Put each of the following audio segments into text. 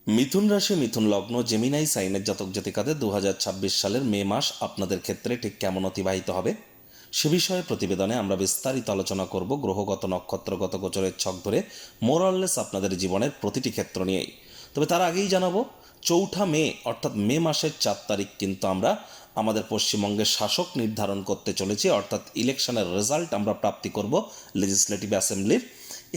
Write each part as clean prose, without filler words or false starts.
মিথুন রাশি মিথুন লগ্ন জেমিনাই সাইনের জাতক জাতিকাদের 2026 সালের মে মাস আপনাদের ক্ষেত্রে ঠিক কেমন অতিবাহিত হবে সে বিষয়ে প্রতিবেদনে আমরা বিস্তারিত আলোচনা করব। গ্রহগত নক্ষত্রগত গোচরের ছক ধরে মোরাললেস আপনাদের জীবনের প্রতিটি ক্ষেত্র নিয়েই। তবে তার আগেই জানাবো, 4 মে অর্থাৎ মে মাসের 4 তারিখ কিন্তু আমরা আমাদের পশ্চিমবঙ্গের শাসক নির্ধারণ করতে চলেছি, অর্থাৎ ইলেকশনের রেজাল্ট আমরা প্রাপ্তি করব লেজিসলেটিভ অ্যাসেম্বলির।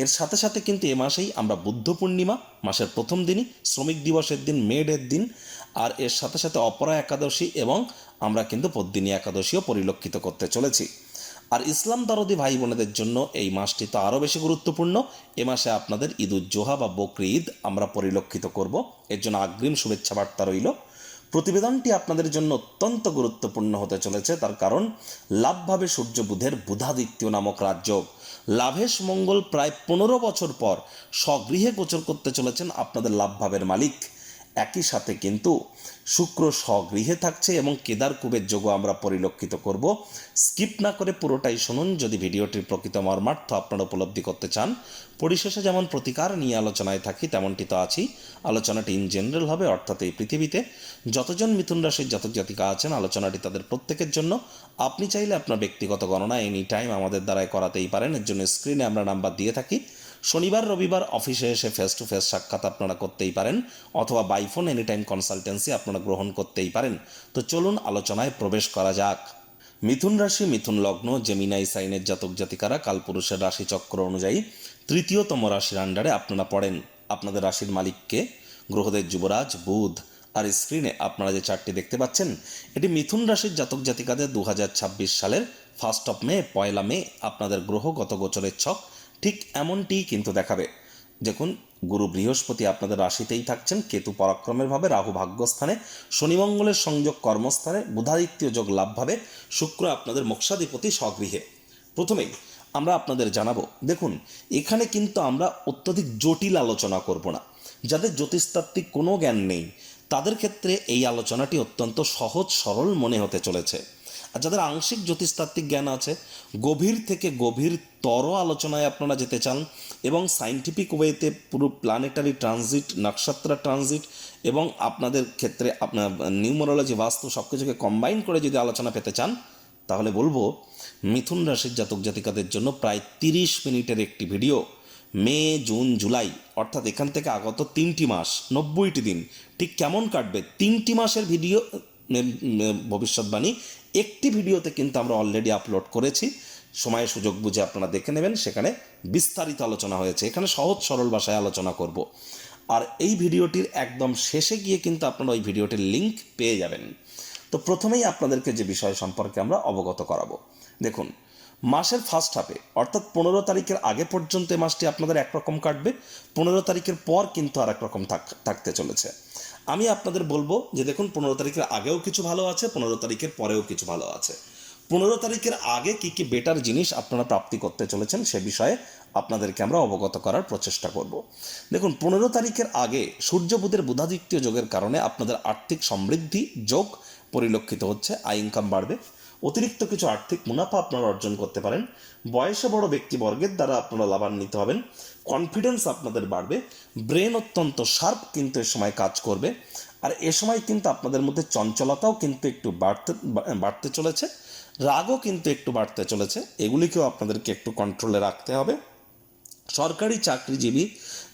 এর সাথে সাথে কিন্তু এ মাসেই আমরা বুদ্ধ পূর্ণিমা মাসের প্রথম দিনই, শ্রমিক দিবসের দিন, মে ডের দিন, আর এর সাথে সাথে অপরা একাদশী এবং আমরা কিন্তু পদ্মিনী একাদশীও পরিলক্ষিত করতে চলেছি। আর ইসলাম দরদি ভাই বোনেদের জন্য এই মাসটি তো আরও বেশি গুরুত্বপূর্ণ। এ মাসে আপনাদের ঈদ উজ জোহা বা বকরি ঈদ আমরা পরিলক্ষিত করব, এর জন্য অগ্রিম শুভেচ্ছা বার্তা রইল। প্রতিবেদনটি আপনাদের জন্য অত্যন্ত গুরুত্বপূর্ণ হতে চলেছে, তার কারণ লাভভাবে সূর্য বুধের বুধাদিত্য নামক রাজযোগ, লাভেশ মঙ্গল প্রায় 15 বছর পর স্বগৃহে গোচর করতে চলেছেন আপনাদের লাভভাবের মালিক। একই সাথে কিন্তু শুক্র স্বগৃহে থাকছে এবং কেদার কুবের যোগও আমরা পরিলক্ষিত করব। স্কিপ না করে পুরোটাই শুনুন যদি ভিডিওটির প্রকৃত মর্মার্থ আপনারা উপলব্ধি করতে চান। পরিশেষে যেমন প্রতিকার নিয়ে আলোচনায় থাকি তেমনটি তো আছেই। আলোচনাটি ইন জেনারেল হবে, অর্থাৎ এই পৃথিবীতে যতজন মিথুন রাশির জাতক জাতিকা আছেন আলোচনাটি তাদের প্রত্যেকের জন্য। আপনি চাইলে আপনার ব্যক্তিগত গণনা এনি টাইম আমাদের দ্বারাই করাতেই পারেন। এর জন্য স্ক্রিনে আমরা নাম্বার দিয়ে থাকি। শনিবার রবিবার অফিসে এসে ফেস টু ফেস সাক্ষাৎ আপনারা করতেই পারেন, অথবা বাইফোন এনি টাইম কনসালটেন্সি আপনারা গ্রহণ করতেই পারেন। তো চলুন আলোচনায় প্রবেশ করা যাক। মিথুন রাশি মিথুন লগ্ন জেমিনাই সাইনের জাতক জাতিকারা কালপুরুষের রাশিচক্র অনুযায়ী তৃতীয়তম রাশির আন্ডারে আপনারা পড়েন। আপনাদের রাশির মালিককে গ্রহদের যুবরাজ বুধ। আর স্ক্রিনে আপনারা যে চার্টটি দেখতে পাচ্ছেন এটি মিথুন রাশির জাতক জাতিকাদের 2026 সালের 1 মে, 1 মে আপনাদের গ্রহগত গোচরের ছক ঠিক এমনটিই কিন্তু দেখাবে। দেখুন, গুরু বৃহস্পতি আপনাদের রাশিতেই থাকছেন, কেতু পরাক্রমের ভাবে, রাহু ভাগ্যস্থানে, শনি মঙ্গলের সংযোগ কর্মস্থানে, বুধাদিত্য যোগ লাভভাবে, শুক্র আপনাদের মোক্ষাধিপতি স্বগৃহে। প্রথমেই আমরা আপনাদের জানাবো, দেখুন এখানে কিন্তু আমরা অত্যধিক জটিল আলোচনা করব না। যাদের জ্যোতিষতাত্ত্বিক কোনো জ্ঞান নেই তাদের ক্ষেত্রে এই আলোচনাটি অত্যন্ত সহজ সরল মনে হতে চলেছে। আর যাদের আংশিক জ্যোতিষতাত্ত্বিক জ্ঞান আছে, গভীর থেকে গভীরতর আলোচনায় আপনারা যেতে চান এবং সায়েন্টিফিক ওয়েতে পুরো প্ল্যানেটারি ট্রানজিট, নক্ষত্র ট্রানজিট এবং আপনাদের ক্ষেত্রে আপনার নিউমারোলজি, বাস্তু সব কিছুকে কম্বাইন করে যদি আলোচনা পেতে চান, তাহলে বলবো মিথুন রাশির জাতক জাতিকাদের জন্য প্রায় 30 মিনিটের একটি ভিডিও মে জুন জুলাই, অর্থাৎ এখান থেকে আগত 3টি মাস 90টি দিন ঠিক কেমন কাটবে 3টি মাসের ভিডিও ভবিষ্যৎবাণী একটি ভিডিওতে কিন্তু আমরা অলরেডি আপলোড করেছি। সময় সুযোগ বুঝে আপনারা দেখে নেবেন, সেখানে বিস্তারিত আলোচনা হয়েছে। এখানে সহজ সরল ভাষায় আলোচনা করব। আর এই ভিডিওটির একদম শেষে গিয়ে কিন্তু আপনারা ওই ভিডিওটির লিঙ্ক পেয়ে যাবেন। তো প্রথমেই আপনাদেরকে যে বিষয় সম্পর্কে আমরা অবগত করাবো, দেখুন মাসের ফার্স্ট হাফে অর্থাৎ 15 তারিখের আগে পর্যন্ত এই মাসটি আপনাদের একরকম কাটবে, 15 তারিখের পর কিন্তু আর একরকম থাকতে চলেছে। আমি আপনাদের বলবো যে দেখুন 15 তারিখের আগেও কিছু ভালো আছে, 15 তারিখের পরেও কিছু ভালো আছে। 15 তারিখের আগে কি কি বেটার জিনিস আপনারা প্রাপ্তি করতে চলেছেন সে বিষয়ে আপনাদেরকে আমরা অবগত করার প্রচেষ্টা করব। দেখুন 15 তারিখের আগে সূর্য বুধের বুধাদিত্য যোগের কারণে আপনাদের আর্থিক সমৃদ্ধি যোগ পরিলক্ষিত হচ্ছে, আয় ইনকাম বাড়বে, অতিরিক্ত কিছু আর্থিক মুনাফা আপনারা অর্জন করতে পারেন, বয়সে বড় ব্যক্তিবর্গের দ্বারা আপনারা লাভান্বিত হবেন, কনফিডেন্স আপনাদের বাড়বে, ব্রেন অত্যন্ত শার্প কিন্তু এ সময় কাজ করবে। আর এ সময় কিন্তু আপনাদের মধ্যে চঞ্চলতাও কিন্তু একটু বাড়তে চলেছে, রাগও কিন্তু একটু বাড়তে চলেছে, এগুলিকেও আপনাদেরকে একটু কন্ট্রোলে রাখতে হবে। সরকারি চাকরিজীবী,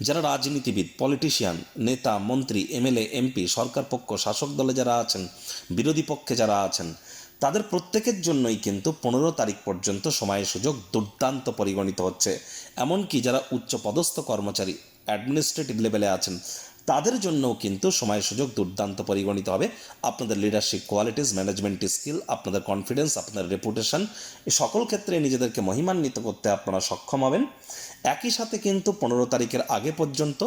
যারা রাজনীতিবিদ, পলিটিশিয়ান, নেতা, মন্ত্রী, এমএলএ, এমপি, সরকার পক্ষ, শাসক দলে যারা আছেন, বিরোধী পক্ষে যারা আছেন, তাদের প্রত্যেকের জন্যই কিন্তু 15 তারিখ পর্যন্ত সময় সুযোগ দুর্দান্ত পরিগণিত হচ্ছে। এমনকি যারা উচ্চপদস্থ কর্মচারী, অ্যাডমিনিস্ট্রেটিভ লেভেলে আছেন, তাদের জন্যও কিন্তু সময় সুযোগ দুর্দান্ত পরিগণিত হবে। আপনাদের লিডারশিপ কোয়ালিটিস, ম্যানেজমেন্ট স্কিল, আপনাদের কনফিডেন্স, আপনাদের রেপুটেশন, এই সকল ক্ষেত্রে নিজেদেরকে মহিমান্বিত করতে আপনারা সক্ষম হবেন। একই সাথে কিন্তু 15 তারিখের আগে পর্যন্ত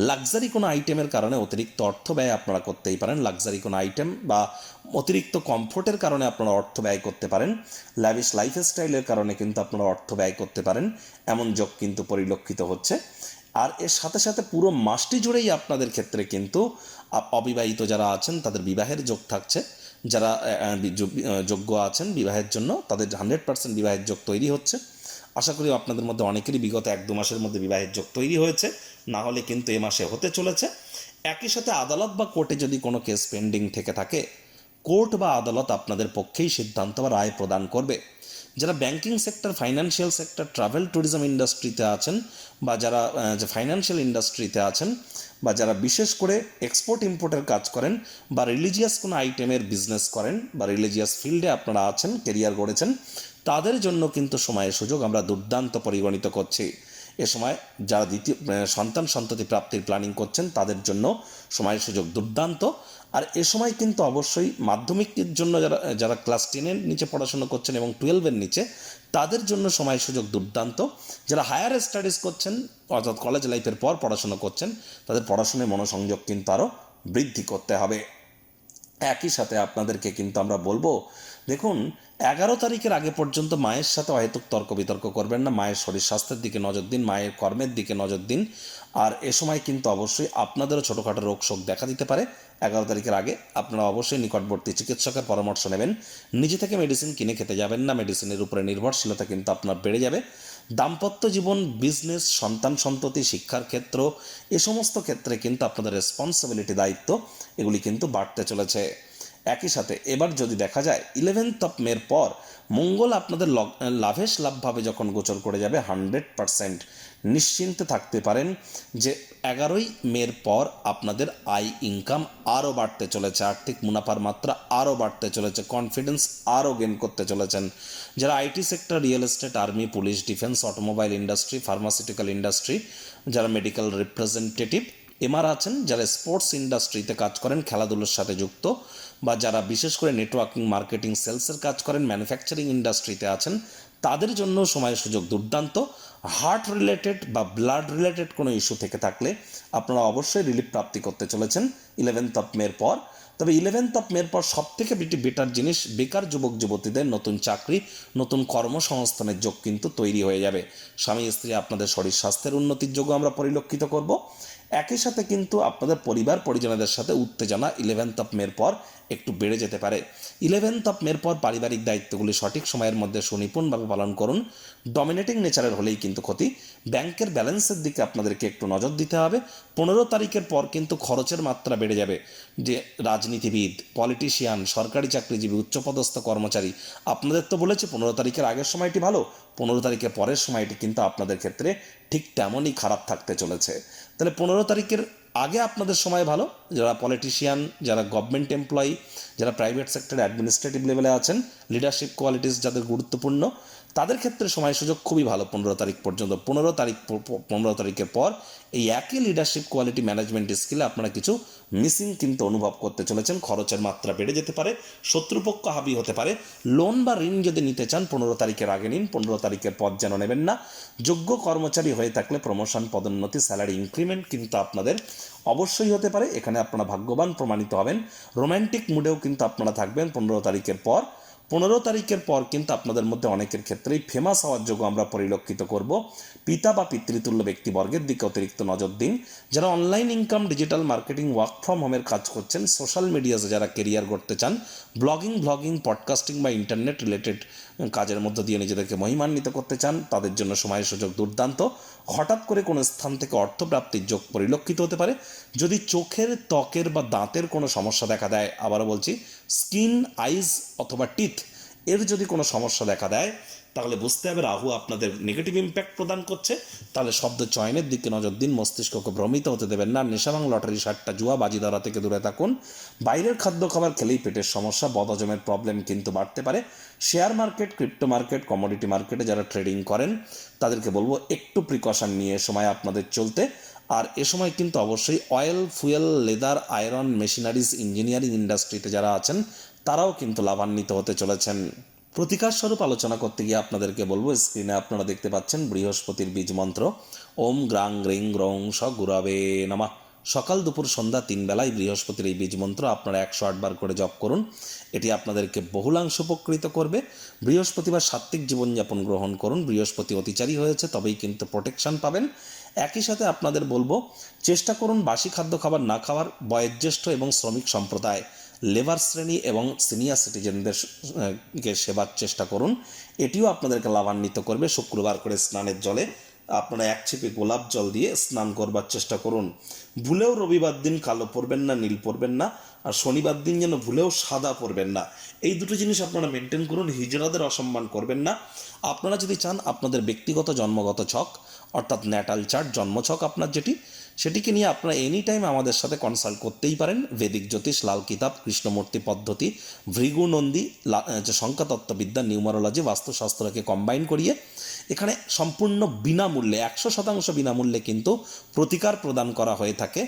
লাক্সারি কোনো আইটেমের কারণে অতিরিক্ত অর্থ ব্যয় আপনারা করতেই পারেন। লাক্সারি কোনো আইটেম বা অতিরিক্ত কমফোর্টের কারণে আপনারা অর্থ ব্যয় করতে পারেন, ল্যাভিশ লাইফস্টাইলের কারণে কিন্তু আপনারা অর্থ ব্যয় করতে পারেন, এমন যোগ কিন্তু পরিলক্ষিত হচ্ছে। আর এর সাথে সাথে পুরো মাসটি জুড়েই আপনাদের ক্ষেত্রে কিন্তু অবিবাহিত যারা আছেন তাদের বিবাহের যোগ থাকছে, যারা যোগ্য আছেন বিবাহের জন্য তাদের 100% বিবাহের যোগ তৈরি হচ্ছে। আশা করি আপনাদের মধ্যে অনেকেরই বিগত 1-2 মাসের মধ্যে বিবাহের যোগ তৈরি হয়েছে, না হলে কিন্তু এ মাসে হতে চলেছে। একই সাথে আদালত বা কোর্টে যদি কোনো কেস পেন্ডিং থেকে থাকে, কোর্ট বা আদালত আপনাদের পক্ষেই সিদ্ধান্ত বা রায় প্রদান করবে। যারা banking sector, financial sector, travel tourism ইন্ডাস্ট্রিতে আছেন, বা যারা ফাইন্যান্সিয়াল ইন্ডাস্ট্রিতে আছেন, বা যারা বিশেষ করে এক্সপোর্ট ইম্পোর্টের কাজ করেন, বা রিলিজিয়াস কোনো আইটেমের বিজনেস করেন, বা রিলিজিয়াস ফিল্ডে আপনারা আছেন, কেরিয়ার গড়েছেন, তাদের জন্য কিন্তু সময়ের সুযোগ আমরা দুর্দান্ত পরিগণিত করছি। এ সময় যারা সন্তান সন্ততি প্রাপ্তির প্ল্যানিং করছেন, তাদের জন্য সময়ের সুযোগ দুর্দান্ত। আর এ সময় কিন্তু অবশ্যই মাধ্যমিকের জন্য যারা ক্লাস 10-এর নিচে পড়াশোনা করছেন এবং 12-এর নিচে, তাদের জন্য সময় সুযোগ দুর্দান্ত। যারা হায়ার স্টাডিজ করছেন, অর্থাৎ কলেজ লাইফের পর পড়াশোনা করছেন, তাদের পড়াশোনায় মনোসংযোগ কিন্তু আরও বৃদ্ধি করতে হবে। একই সাথে আপনাদেরকে কিন্তু আমরা বলবো, দেখুন 11 তারিখের আগে পর্যন্ত মায়ের সাথে অহেতুক তর্ক বিতর্ক করবেন না। মায়ের শরীর স্বাস্থ্যের দিকে নজর দিন, মায়ের কর্মের দিকে নজর দিন। আর এ সময় কিন্তু অবশ্যই আপনাদেরও ছোটোখাটো রোগ শোক দেখা দিতে পারে। 11 তারিখের আগে আপনারা অবশ্যই নিকটবর্তী চিকিৎসকের পরামর্শ নেবেন। নিজে থেকে মেডিসিন কিনে খেতে যাবেন না, মেডিসিনের উপরে নির্ভরশীলতা কিন্তু আপনার বেড়ে যাবে। দাম্পত্য জীবন, বিজনেস, সন্তান সন্ততি, শিক্ষার ক্ষেত্র, এ সমস্ত ক্ষেত্রে কিন্তু আপনাদের রেসপন্সিবিলিটি, দায়িত্ব, এগুলি কিন্তু বাড়তে চলেছে। একই সাথে এবার যদি দেখা যায় 11 মের পর মঙ্গল আপনাদের লাভেশ লাভভাবে যখন গোচর করে যাবে, 100% নিশ্চিন্তে থাকতে পারেন যে 11 মের পর আপনাদের আয় ইনকাম আরও বাড়তে চলেছে, আর্থিক মুনাফার মাত্রা আরও বাড়তে চলেছে, কনফিডেন্স আরও গেন করতে চলেছেন। যারা IT sector, real estate, army, police, defence, automobile industry, pharmaceutical industry, যারা মেডিকেল রিপ্রেজেন্টেটিভ, এমআর আছেন, যারা স্পোর্টস ইন্ডাস্ট্রিতে কাজ করেন, খেলাধুলোর সাথে যুক্ত, বা যারা বিশেষ করে নেটওয়ার্কিং, মার্কেটিং, সেলসের কাজ করেন, ম্যানুফ্যাকচারিং ইন্ডাস্ট্রিতে আছেন, তাদের জন্য সময়ের সুযোগ দুর্দান্ত। হার্ট রিলেটেড বা ব্লাড রিলেটেড কোনো ইস্যু থেকে থাকলে আপনারা অবশ্যই রিলিফ প্রাপ্তি করতে চলেছেন 11 মের পর। তবে 11 মের পর সবথেকে বেটার জিনিস, বেকার যুবক যুবতীদের নতুন চাকরি, নতুন কর্মসংস্থানের যোগ কিন্তু তৈরি হয়ে যাবে। স্বামী স্ত্রী আপনাদের শরীর স্বাস্থ্যের উন্নতির যোগও আমরা পরিলক্ষিত করব। একই সাথে কিন্তু আপনাদের পরিবার পরিজনদের সাথে উত্তেজনা 11 মের পর একটু বেড়ে যেতে পারে। 11 মের পর পারিবারিক দায়িত্বগুলি সঠিক সময়ের মধ্যে সুনিপুণভাবে পালন করুন। ডমিনেটিং নেচারের হলেই কিন্তু ক্ষতি। ব্যাংকের ব্যালেন্সের দিকে আপনাদেরকে একটু নজর দিতে হবে। 15 তারিখের পর কিন্তু খরচের মাত্রা বেড়ে যাবে। যে রাজনীতিবিদ, পলিটিশিয়ান, সরকারি চাকরিজীবী, উচ্চপদস্থ কর্মচারী, আপনাদের তো বলেছে 15 তারিখের আগের সময়টি ভালো, 15 তারিখের পরের সময়টি কিন্তু আপনাদের ক্ষেত্রে ঠিক তেমনই খারাপ থাকতে চলেছে। তাহলে 15 তারিখের আগে আপনাদের সময় ভালো। যারা পলিটিশিয়ান, যারা গভর্নমেন্ট এমপ্লয়ি, যারা প্রাইভেট সেক্টরে অ্যাডমিনিস্ট্রেটিভ লেভেলে আছেন, লিডারশিপ কোয়ালিটিস যাদের গুরুত্বপূর্ণ, তাদের ক্ষেত্রে সময় সুযোগ খুবই ভালো 15 তারিখ পর্যন্ত। 15 তারিখের পর এই একই লিডারশিপ কোয়ালিটি, ম্যানেজমেন্ট স্কিলে আপনারা কিছু মিসিং কিন্তু অনুভব করতে চলেছেন। খরচের মাত্রা বেড়ে যেতে পারে, শত্রুপক্ষ হাবি হতে পারে। লোন বা ঋণ যদি নিতে চান 15 তারিখের আগে নিন, 15 তারিখের পর যেন নেবেন না। যোগ্য কর্মচারী হয়ে থাকলে প্রমোশন, পদোন্নতি, স্যালারি ইনক্রিমেন্ট কিন্তু আপনাদের অবশ্যই হতে পারে। এখানে আপনারা ভাগ্যবান প্রমাণিত হবেন। রোম্যান্টিক মুডেও কিন্তু আপনারা থাকবেন 15 তারিখের পর। 15 তারিখের পর কিন্তু আপনাদের মধ্যে অনেকের ক্ষেত্রেই ফেমাস হওয়ার যোগ্য আমরা পরিলক্ষিত করব। পিতা বা পিতৃতুল্য ব্যক্তিবর্গের দিকে অতিরিক্ত নজর দিন। যারা online income, digital marketing, work from হোমের কাজ করছেন, সোশ্যাল মিডিয়াতে যারা কেরিয়ার করতে চান, ব্লগিং, পডকাস্টিং বা ইন্টারনেট রিলেটেড কাজের মধ্য দিয়ে নিজেদেরকে মহিমান্বিত করতে চান, তাদের জন্য সময়ের সুযোগ দুর্দান্ত। হঠাৎ করে কোনো স্থান থেকে অর্থপ্রাপ্তির যোগ পরিলক্ষিত হতে পারে। যদি চোখের, ত্বকের বা দাঁতের কোনো সমস্যা দেখা দেয়, আবারও বলছি, স্কিন, আইজ অথবা টিথ, এর যদি কোনো সমস্যা দেখা দেয়, তাহলে বুঝতে হবে রাহু আপনাদের নেগেটিভ ইম্প্যাক্ট প্রদান করছে। তাহলে শব্দ চয়নের দিকে নজর দিন, মস্তিষ্ককে ভ্রমিত হতে দেবেন না। নেশাভাং, লটারি, সাট্টা, জুয়া, বাজি ধরা থেকে দূরে থাকুন। বাইরের খাদ্য খাবার খেলেই পেটের সমস্যা, বদহজমের প্রবলেম কিন্তু বাড়তে পারে। Share market, crypto market, commodity মার্কেটে যারা ট্রেডিং করেন, তাদেরকে বলবো একটু প্রিকশন নিয়ে সময় আপনাদের চলতে। আর এ সময় কিন্তু অবশ্যই oil, fuel, leather, iron, machineries, engineering ইন্ডাস্ট্রিতে যারা আছেন, তারাও কিন্তু লাভান্বিত হতে চলেছেন। প্রতিকার স্বরূপ আলোচনা করতে গিয়ে আপনাদেরকে বলবো, স্ক্রিনে আপনারা দেখতে পাচ্ছেন বৃহস্পতির বীজ মন্ত্র, ওম গ্রাং গ্রিং গ্রং স গুরবে নমঃ। সকাল দুপুর সন্ধ্যা 3 বেলায় বৃহস্পতির এই বীজ মন্ত্র আপনারা 108 বার করে জপ করুন। এটি আপনাদেরকে বহুলাংশ উপকৃত করবে। বৃহস্পতিবার সাত্ত্বিক জীবনযাপন গ্রহণ করুন। বৃহস্পতি অতিচারী হয়েছে, তবেই কিন্তু প্রোটেকশন পাবেন। একই সাথে আপনাদের বলবো, চেষ্টা করুন বাসি খাদ্য খাবার না খাওয়ার। বয়োজ্যেষ্ঠ এবং শ্রমিক সম্প্রদায়, লেবার শ্রেণী এবং সিনিয়র সিটিজেনদেরকে সেবার চেষ্টা করুন। এটিও আপনাদেরকে লাভান্বিত করবে। শুক্রবার করে স্নানের জলে আপনারা এক ছিপে গোলাপ জল দিয়ে স্নান করবার চেষ্টা করুন। ভুলেও রবিবার দিন কালো পরবেন না, নীল পরবেন না, আর শনিবার দিন যেন ভুলেও সাদা পরবেন না। এই দুটো জিনিস আপনারা মেনটেন করুন। হিজড়াদের অসম্মান করবেন না। আপনারা যদি চান আপনাদের ব্যক্তিগত জন্মগত ছক অর্থাৎ ন্যাটাল চার্ট, জন্মছক আপনার সেটিকে নিয়ে আপনারা এনি টাইম আমাদের সাথে কনসাল্ট করতেই পারেন। বেদিক জ্যোতিষ, লাল কিতাব, কৃষ্ণমূর্তি পদ্ধতি, ভৃগু নন্দী, সংখ্যাতত্ত্ববিদ্যা, নিউমারোলজি, বাস্তুশাস্ত্রকে কম্বাইন করিয়ে এখানে সম্পূর্ণ বিনামূল্যে 100% বিনামূল্যে কিন্তু প্রতিকার প্রদান করা হয়ে থাকে।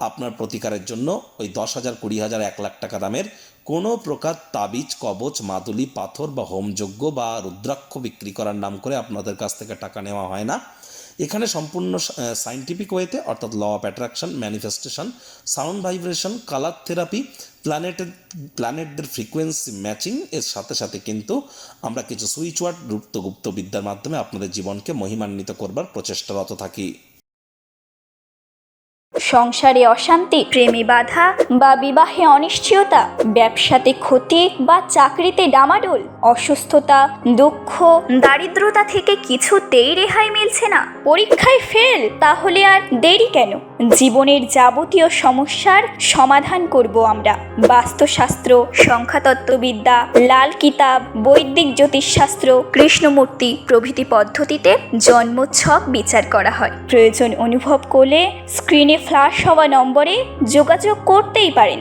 আপনার প্রতিকারের জন্য ওই 10,000, 20,000, 1,00,000 টাকা দামের কোনো প্রকার তাবিজ, কবচ, মাদুলি, পাথর বা হোমযজ্ঞ বা রুদ্রাক্ষ বিক্রি করার নাম করে আপনাদের কাছ থেকে টাকা নেওয়া হয় না। এখানে সম্পূর্ণ সায়েন্টিফিক ওয়েতে অর্থাৎ law of attraction, manifestation, sound vibration, colour therapy, প্ল্যানেটদের ফ্রিকোয়েন্সি ম্যাচিং এর সাথে সাথে কিন্তু আমরা কিছু সুইচ ওয়ার্ড, গুপ্ত বিদ্যার মাধ্যমে আপনাদের জীবনকে মহিমান্বিত করবার প্রচেষ্টারত থাকি। সংসারে অশান্তি, প্রেমে বাধা বা বিবাহে অনিশ্চয়তা, ব্যবসাতে ক্ষতি বা চাকরিতে ডামাডোল, অসুস্থতা, দুঃখ, দারিদ্রতা থেকে কিছুতেই রেহাই মিলছে না, পরীক্ষায় ফেল, তাহলে আর দেরি কেন? জীবনের যাবতীয় সমস্যার সমাধান করব আমরা। বাস্তুশাস্ত্র, সংখ্যাতত্ত্ববিদ্যা, লাল কিতাব, বৈদিক জ্যোতিষশাস্ত্র, কৃষ্ণমূর্তি প্রভৃতি পদ্ধতিতে জন্মছক বিচার করা হয়। প্রয়োজন অনুভব করলে স্ক্রিনে ফ্ল্যাশ হওয়া নম্বরে যোগাযোগ করতেই পারেন।